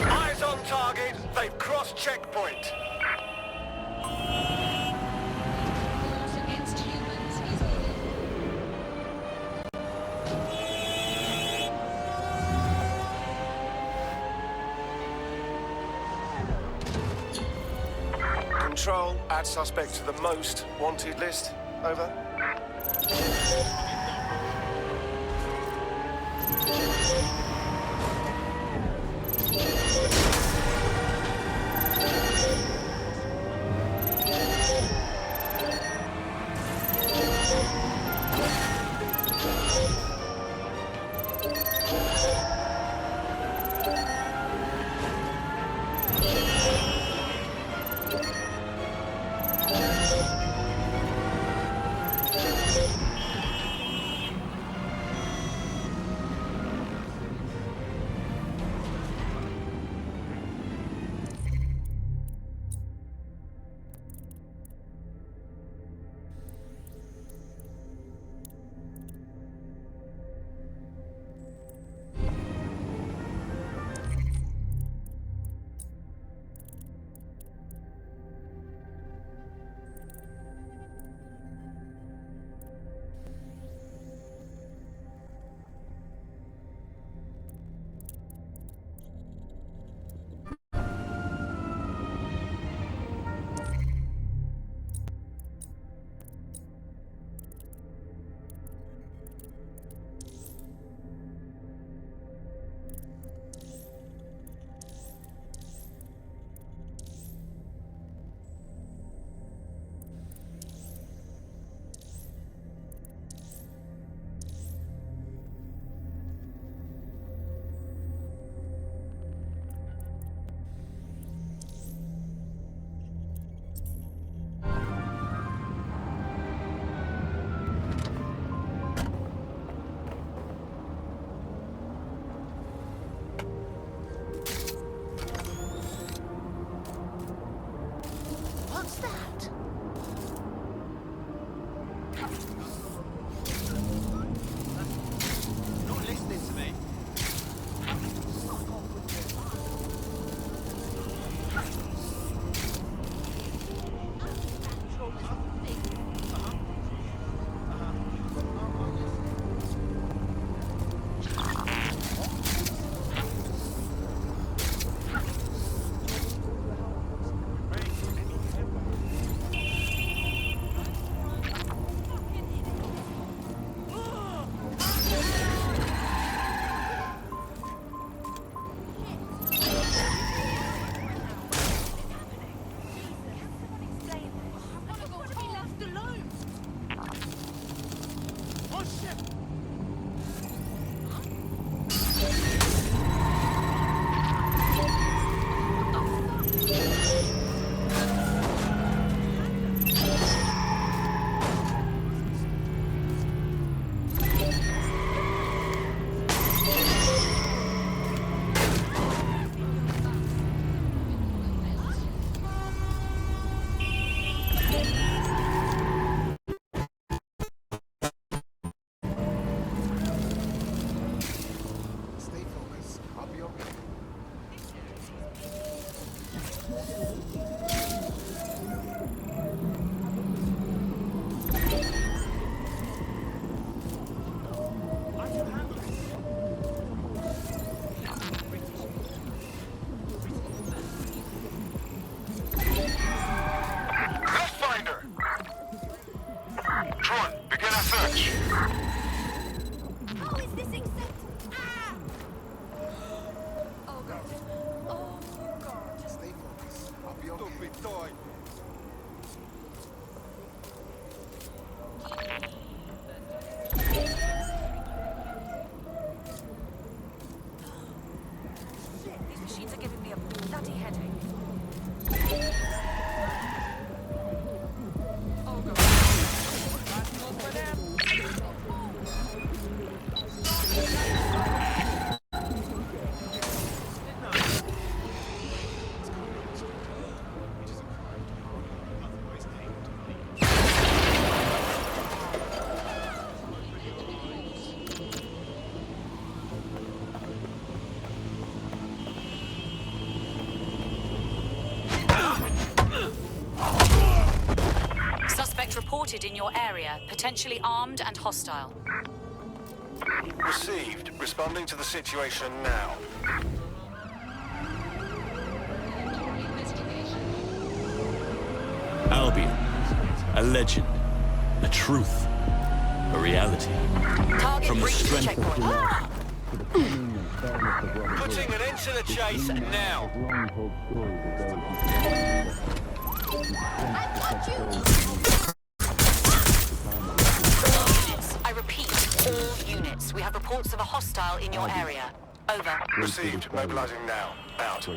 Eyes on target. They've crossed checkpoint. Control, add suspect to the most wanted list. Over. What's that? Not listening to me. detected in your area, potentially armed and hostile. Received. Responding to the situation now. Albion. A legend. A truth. A reality. Target From the breached the strength of checkpoint. blood. Putting an end to the chase now. I repeat, all units. We have reports of a hostile in your area. Over. Received. Mobilizing now. Out. No,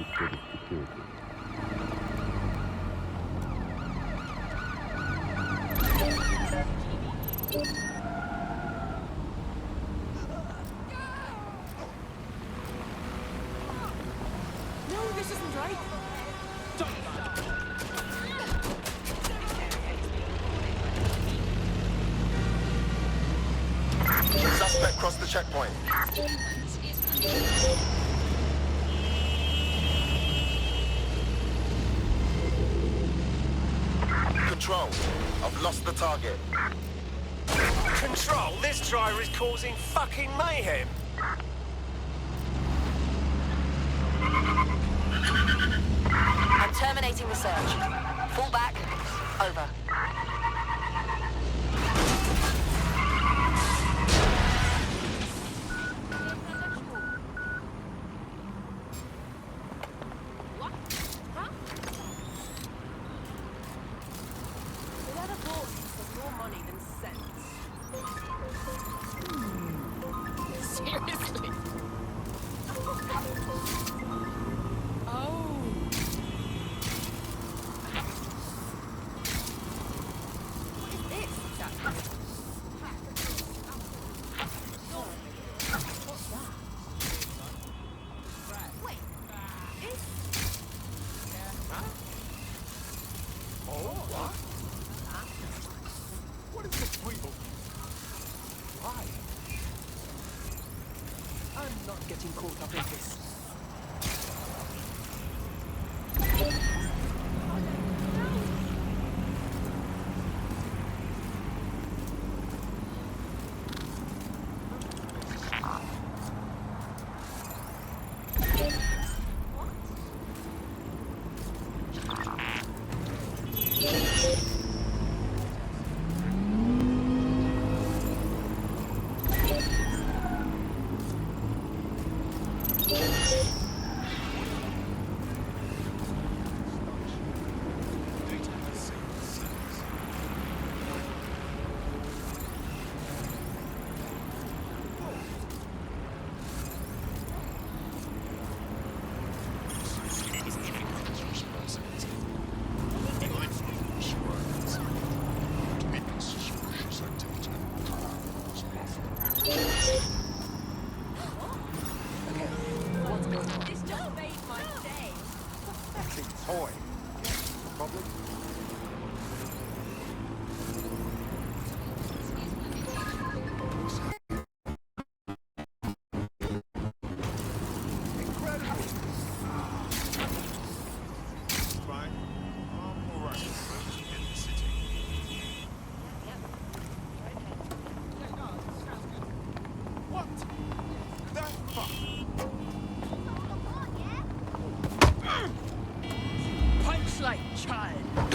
this isn't right. Suspect crossed the checkpoint. Control. I've lost the target. Control, this driver is causing fucking mayhem. I'm terminating the search. Fall back. Over. Whoever bought these has more money than sense. Seriously? Oh. What is this exactly? What's that? Wait. Is... Huh? Oh, what? What is this weevil? Why? I'm not getting caught up in this. This just made my day. Pathetic toy. Problem? Punch like child.